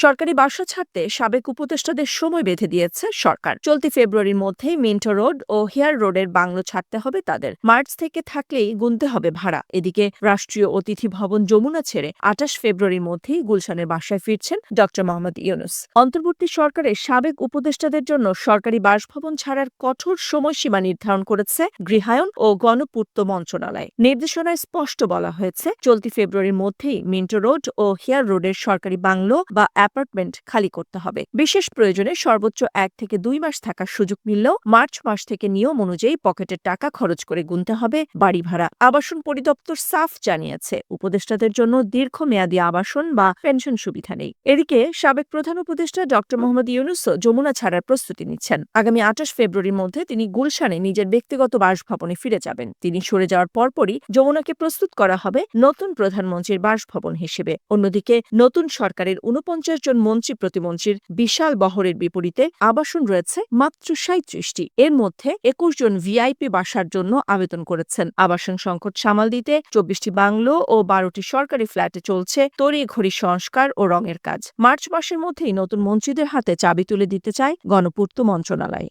সরকারি বাসা ছাড়তে সাবেক উপদেষ্টাদের সময় বেঁধে দিয়েছে সরকার। চলতি ফেব্রুয়ারির মধ্যেই মিন্টো রোড ও হেয়ার রোডের বাংলো ছাড়তে হবে তাদের। মার্চ থেকে থাকলেই গুনতে হবে ভাড়া। এদিকে রাষ্ট্রীয় অতিথি ভবন যমুনা ছেড়ে ২৮ ফেব্রুয়ারির মধ্যেই গুলশানের বাসায় ফিরছেন ড মোহাম্মদ ইউনূস। অন্তর্বর্তী সরকারের সাবেক উপদেষ্টাদের জন্য সরকারি বাসভবন ছাড়ার কঠোর সময়সীমা নির্ধারণ করেছে গৃহায়ন ও গণপূর্ত মন্ত্রণালয়। নির্দেশনায় স্পষ্ট বলা হয়েছে, চলতি ফেব্রুয়ারির মধ্যেই মিন্টো রোড ও হেয়ার রোডের সরকারি বাংলো বা অ্যাপার্টমেন্ট খালি করতে হবে। বিশেষ প্রয়োজনে সর্বোচ্চ ১ থেকে ২ মাস থাকার সুযোগ মিললেও মার্চ মাস থেকে নিয়ম অনুযায়ী পকেটের টাকা খরচ করে গুনতে হবে বাড়ি ভাড়া। আবাসন পরিদপ্তর সাফ জানিয়েছে, উপদেষ্টাদের জন্য দীর্ঘমেয়াদী আবাসন বা পেনশন সুবিধা নেই। এদিকে সাবেক প্রধান উপদেষ্টা ড মোহাম্মদ ইউনূসও যমুনা ছাড়ার প্রস্তুতি নিচ্ছেন। আগামী ২৮ ফেব্রুয়ারির মধ্যে তিনি গুলশানে নিজের ব্যক্তিগত বাসভবনে ফিরে যাবেন। তিনি সরে যাওয়ার পরপরই যমুনাকে প্রস্তুত করা হবে নতুন প্রধানমন্ত্রীর বাসভবন হিসেবে। অন্যদিকে নতুন সরকারের ৪৯ জন মন্ত্রী প্রতিমন্ত্রীর বিশাল বহরের বিপরীতে আবাসন রয়েছে মাত্র ৩৭টি। এর মধ্যে ২১ জন ভিআইপি বাসার জন্য আবেদন করেছেন। আবাসন সংকট সামাল দিতে ২৪টি বাংলো ও ১২টি সরকারি ফ্ল্যাটে চলছে তড়িঘড়ি সংস্কার ও রঙের কাজ। মার্চ মাসের মধ্যেই নতুন মন্ত্রীদের হাতে চাবি তুলে দিতে চায় গণপূর্ত মন্ত্রণালয়।